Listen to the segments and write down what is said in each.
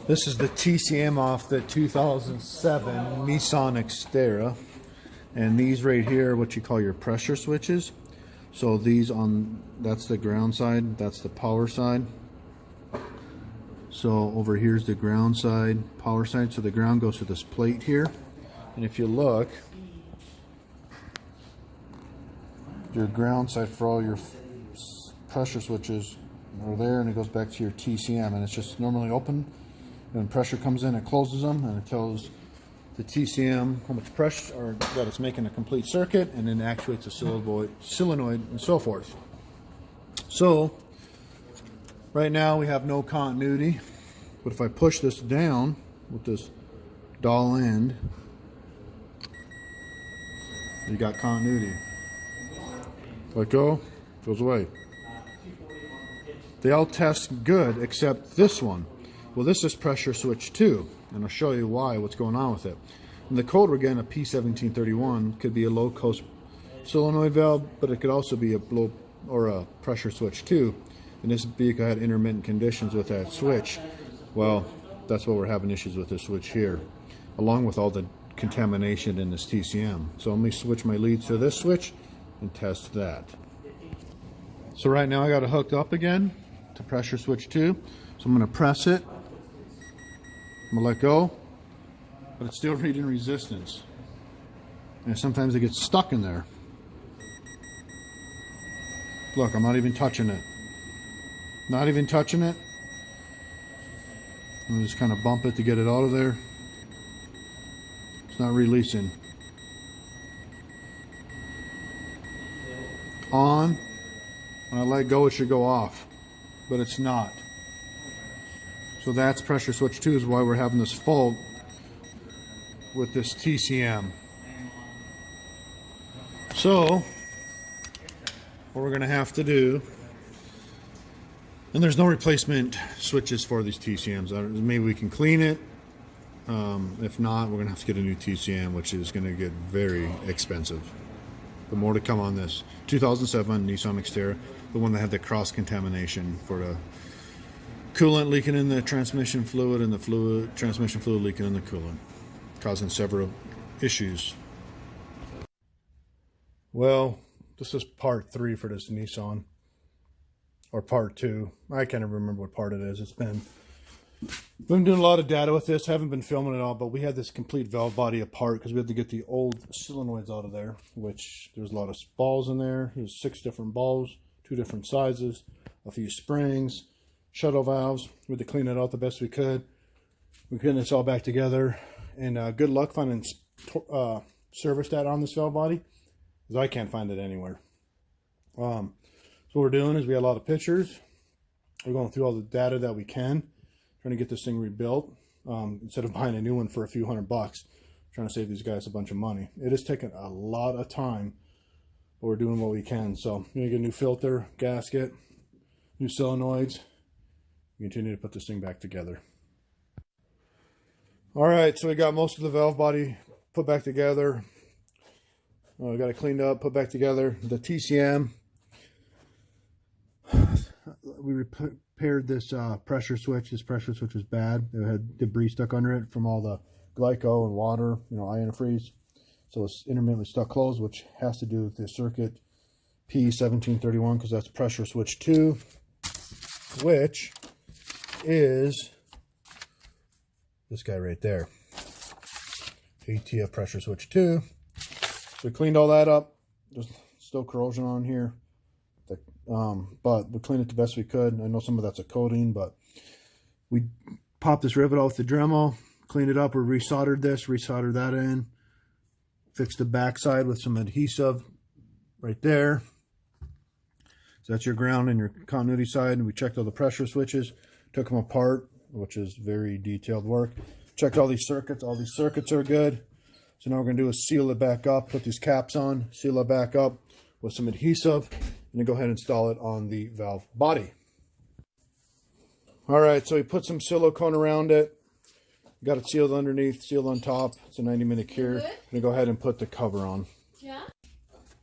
This is the TCM off the 2007 Nissan Xterra, and these right here are what you call your pressure switches. So these that's the ground side, that's the power side. So over here's the ground side, power side. So the ground goes to this plate here, and if you look, your ground side for all your pressure switches are there, and it goes back to your TCM, and it's just normally open. When pressure comes in, it closes them, and it tells the TCM how much pressure, or that it's making a complete circuit, and then actuates a solenoid and so forth. So right now we have no continuity, but if I push this down with this dowel end, you got continuity. Let go, goes away. They all test good except this one. Well, this is pressure switch 2, and I'll show you what's going on with it. And the code we're getting, a P1731, could be a low coast solenoid valve, but it could also be a blow or a pressure switch 2. And this vehicle had intermittent conditions with that switch. Well, that's what we're having issues with this switch here, along with all the contamination in this TCM. So let me switch my leads to this switch and test that. So right now I got it hooked up again to pressure switch 2. So I'm going to press it. I'm going to let go, but it's still reading resistance. And sometimes it gets stuck in there. Look, I'm not even touching it. Not even touching it. I'm just kind of bump it to get it out of there. It's not releasing. On. When I let go, it should go off, but it's not. So that's pressure switch 2 is why we're having this fault with this TCM. So what we're going to have to do, and there's no replacement switches for these TCMs. Maybe we can clean it. If not, we're going to have to get a new TCM, which is going to get very expensive. But more to come on this. 2007 Nissan Xterra, the one that had the cross contamination for the coolant leaking in the transmission fluid, and the transmission fluid leaking in the coolant, causing several issues. Well, this is part 3 for this Nissan, or part 2. I can't even remember what part it is. We've been doing a lot of data with this. Haven't been filming it all, but we had this complete valve body apart because we had to get the old solenoids out of there, which there's a lot of balls in there. There's 6 different balls, 2 different sizes, a few springs, shuttle valves. We had to clean it out the best we could. We're getting this all back together, and good luck finding service data on this valve body, because I can't find it anywhere. So what we're doing is we got a lot of pictures. We're going through all the data that we can, trying to get this thing rebuilt, instead of buying a new one for a few $100, trying to save these guys a bunch of money. It has taken a lot of time, but we're doing what we can. So you're gonna get a new filter, gasket, new solenoids. Continue to put this thing back together. All right, so we got most of the valve body put back together. We got it cleaned up, put back together. The TCM, we repaired this pressure switch. This pressure switch was bad. It had debris stuck under it from all the glyco and water, antifreeze. So it's intermittently stuck closed, which has to do with the circuit P1731, because that's pressure switch 2, which is this guy right there, ATF pressure switch 2. So we cleaned all that up. There's still corrosion on here, but we cleaned it the best we could. I know some of that's a coating, but we popped this rivet off the Dremel, cleaned it up. We resoldered this, resoldered that in, fixed the backside with some adhesive right there. So that's your ground and your continuity side. And we checked all the pressure switches, took them apart, which is very detailed work. Checked all these circuits. All these circuits are good. So now we're going to do is seal it back up, put these caps on, seal it back up with some adhesive, and then go ahead and install it on the valve body. All right, so we put some silicone around it. Got it sealed underneath, sealed on top. It's a 90-minute cure. I'm going to go ahead and put the cover on. Yeah.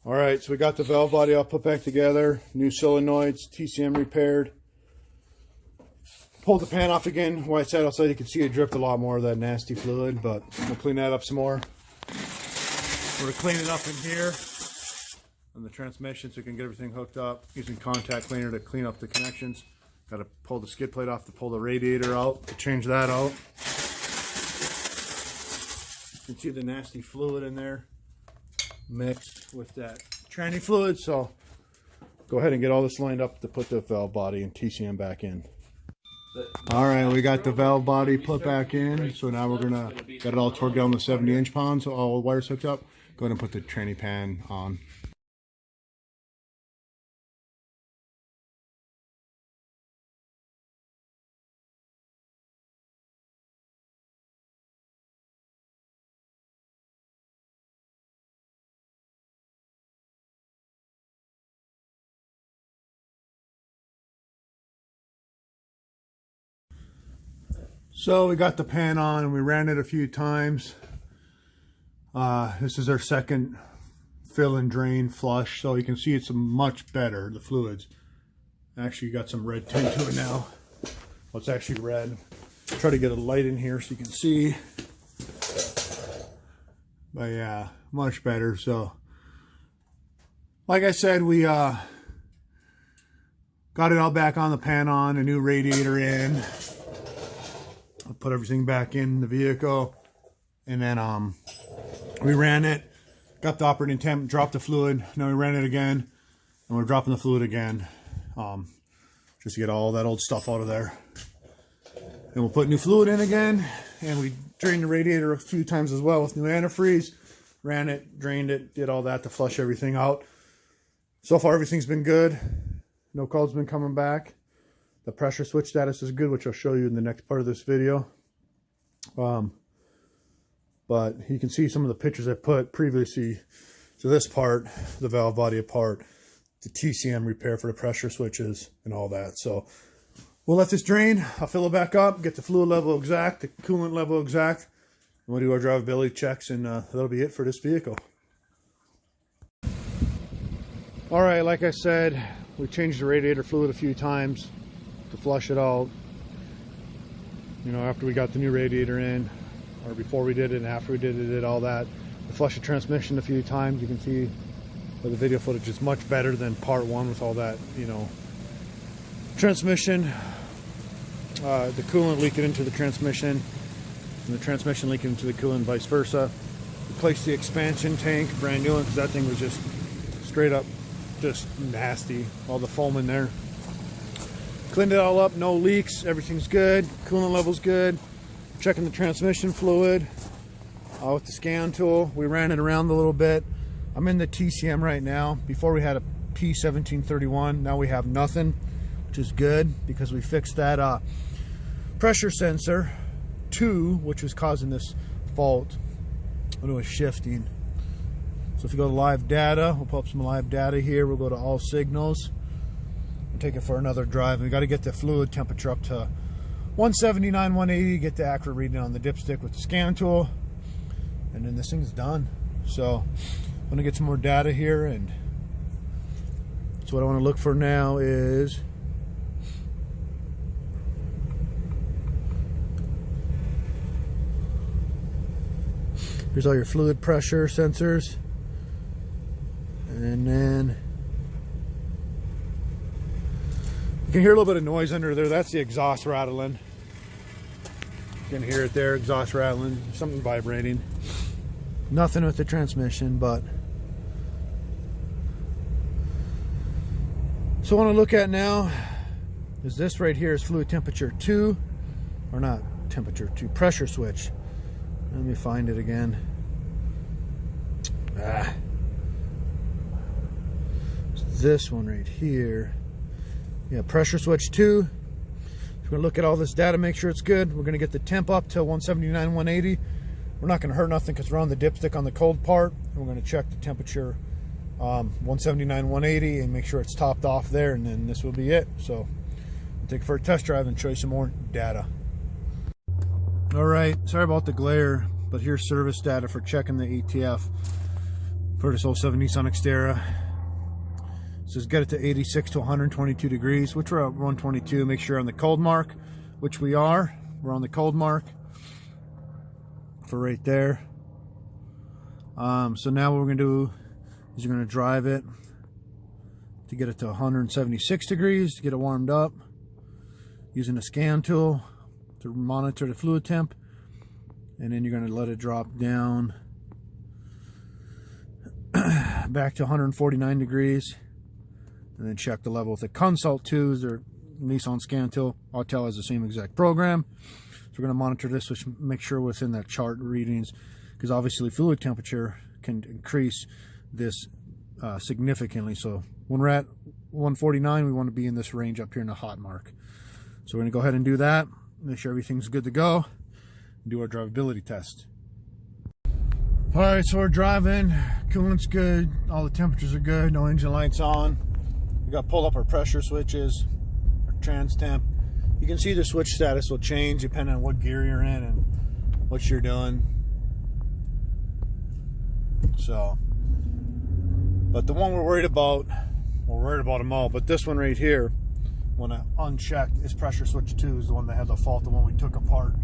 All right, so we got the valve body all put back together. New solenoids, TCM repaired. pulled the pan off again. While I sat outside, you can see it dripped a lot more of that nasty fluid, but we'll clean that up some more. We're going to clean it up in here on the transmission so we can get everything hooked up. Using contact cleaner to clean up the connections. Got to pull the skid plate off to pull the radiator out, to change that out. You can see the nasty fluid in there mixed with that tranny fluid. So go ahead and get all this lined up to put the valve body and TCM back in. All right, we got the valve body put back in. So now we're gonna get it all torqued down to 70 inch-pounds. So all the wires hooked up. Go ahead and put the tranny pan on. So we got the pan on and we ran it a few times. This is our second fill and drain flush, so you can see it's much better, the fluids. Actually got some red tint to it now. Well, it's actually red. Try to get a light in here so you can see. But yeah, much better. So like I said, we got it all back on the pan on, a new radiator in. I'll put everything back in the vehicle, and then we ran it, got the operating temp, dropped the fluid. Now we ran it again, and we're dropping the fluid again, just to get all that old stuff out of there. And we'll put new fluid in again, and we drained the radiator a few times as well with new antifreeze. Ran it, drained it, did all that to flush everything out. So far everything's been good. No calls been coming back. The pressure switch status is good, which I'll show you in the next part of this video. But you can see some of the pictures I put previously to this part, the valve body apart, the TCM repair for the pressure switches and all that. So we'll let this drain. I'll fill it back up, get the fluid level exact, the coolant level exact, and we'll do our drivability checks, and that'll be it for this vehicle. All right, like I said, we changed the radiator fluid a few times to flush it out, you know, after we got the new radiator in, or before we did it and after we did all that. We flushed the transmission a few times. You can see by the video footage it's much better than part one with all that, you know, transmission, the coolant leaking into the transmission and the transmission leaking into the coolant, vice versa. Replaced the expansion tank, brand new one, because that thing was just straight up just nasty, all the foam in there. Cleaned it all up, no leaks, everything's good, coolant level's good. Checking the transmission fluid with the scan tool. We ran it around a little bit. I'm in the TCM right now. Before we had a P1731, now we have nothing, which is good because we fixed that pressure sensor 2, which was causing this fault when it was shifting. So if you go to live data, we'll pull up some live data here. We'll go to all signals. Take it for another drive. We got to get the fluid temperature up to 179, 180, get the accurate reading on the dipstick with the scan tool, and then this thing's done. So I'm gonna get some more data here, and so what I want to look for now is here's all your fluid pressure sensors, and then you can hear a little bit of noise under there. That's the exhaust rattling. You can hear it there, exhaust rattling, something vibrating. Nothing with the transmission, but so what I want to look at now is this right here is fluid temperature 2, or not temperature 2, pressure switch. Let me find it again. It's this one right here. Yeah, pressure switch 2. We're going to look at all this data, make sure it's good. We're going to get the temp up till 179, 180. We're not going to hurt nothing because we're on the dipstick on the cold part. And we're going to check the temperature 179, 180 and make sure it's topped off there, and then this will be it. So we'll take it for a test drive and show you some more data. All right, sorry about the glare, but here's service data for checking the ATF for this 07 Nissan Xterra. It says get it to 86 to 122 degrees, which we're at 122. Make sure on the cold mark. which we are. We're on the cold mark for right there. So now what we're going to do is you're going to drive it to get it to 176 degrees to get it warmed up, using a scan tool to monitor the fluid temp, and then you're going to let it drop down back to 149 degrees, and then check the level with the Consult 2s or Nissan scan tool. Autel has the same exact program. So we're going to monitor this, which make sure within that chart readings, because obviously fluid temperature can increase this significantly. So when we're at 149, we want to be in this range up here in the hot mark. So we're going to go ahead and do that, make sure everything's good to go, and do our drivability test. All right, so we're driving, coolant's good, all the temperatures are good, no engine lights on. We got to pull up our pressure switches, our trans temp. You can see the switch status will change depending on what gear you're in and what you're doing. So, but the one we're worried about them all, but this one right here, when I unchecked, is pressure switch 2 is the one that had the fault, the one we took apart.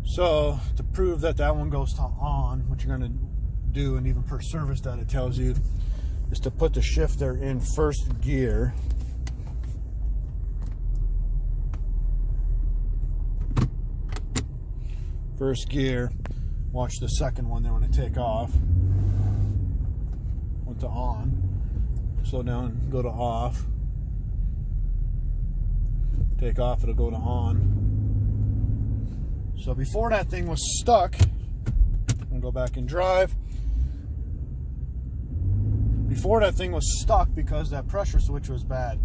So to prove that that one goes to on, what you're going to do, and even per service that it tells you, is to put the shifter in first gear. First gear. Watch the second one there when it take off. Went to on. Slow down, go to off. Take off, it'll go to on. So before that thing was stuck, I'm gonna go back and drive. Before that thing was stuck because that pressure switch was bad.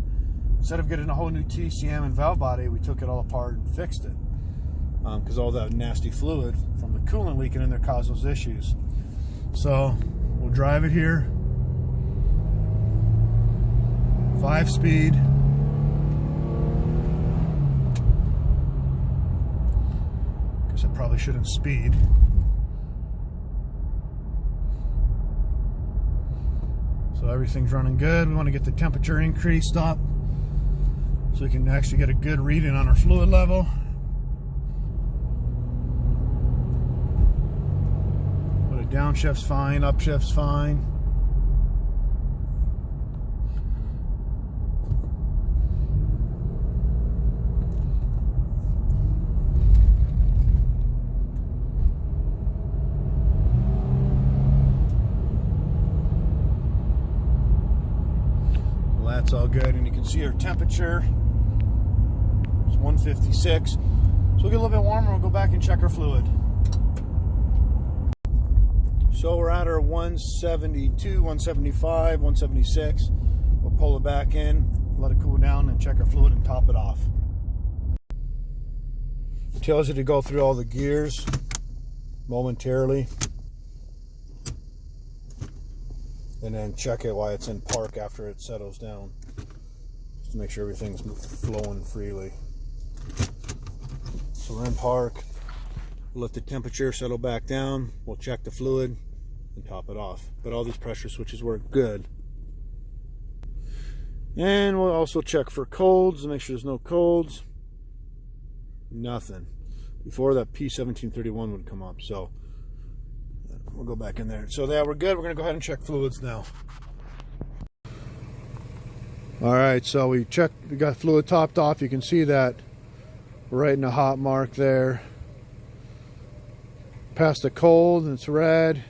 Instead of getting a whole new TCM and valve body, we took it all apart and fixed it. Because all that nasty fluid from the coolant leaking in there caused those issues. So we'll drive it here. 5-speed. Guess I probably shouldn't speed. So everything's running good. We want to get the temperature increased up so we can actually get a good reading on our fluid level. But a downshift's fine, upshift's fine. That's all good, and you can see our temperature. It's 156. So we'll get a little bit warmer, we'll go back and check our fluid. So we're at our 172, 175, 176. We'll pull it back in, let it cool down, and check our fluid and top it off. It tells you to go through all the gears momentarily, and then check it while it's in park after it settles down, just to make sure everything's flowing freely. So we're in park, we'll let the temperature settle back down, we'll check the fluid and top it off. But all these pressure switches work good. And we'll also check for colds to make sure there's no colds. Nothing. Before that P1731 would come up, so we'll go back in there. So yeah, we're good. We're going to go ahead and check fluids now. All right, so we got fluid topped off. You can see that we're right in the hot mark there. Past the cold, and it's red.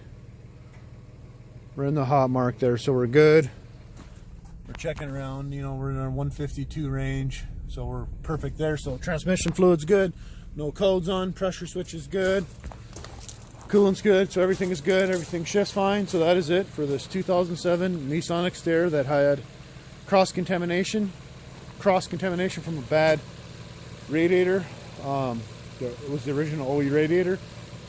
We're in the hot mark there, so we're good. We're checking around, you know, we're in our 152 range, so we're perfect there. So transmission fluid's good. No codes on. Pressure switch is good. Coolant's good, so everything is good, everything shifts fine. So that is it for this 2007 Nissan Xterra that had cross-contamination from a bad radiator. It was the original OE radiator.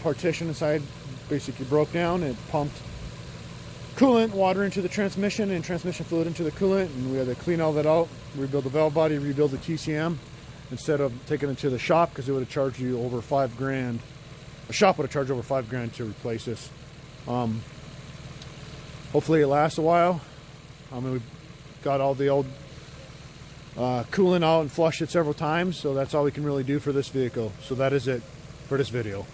Partition inside basically broke down. It pumped coolant, water into the transmission and transmission fluid into the coolant, and we had to clean all that out, rebuild the valve body, rebuild the TCM, instead of taking it to the shop, because it would have charged you over $5,000. A shop would have charged over $5,000 to replace this. Hopefully it lasts a while. We've got all the old coolant out and flushed it several times. So that's all we can really do for this vehicle. So that is it for this video.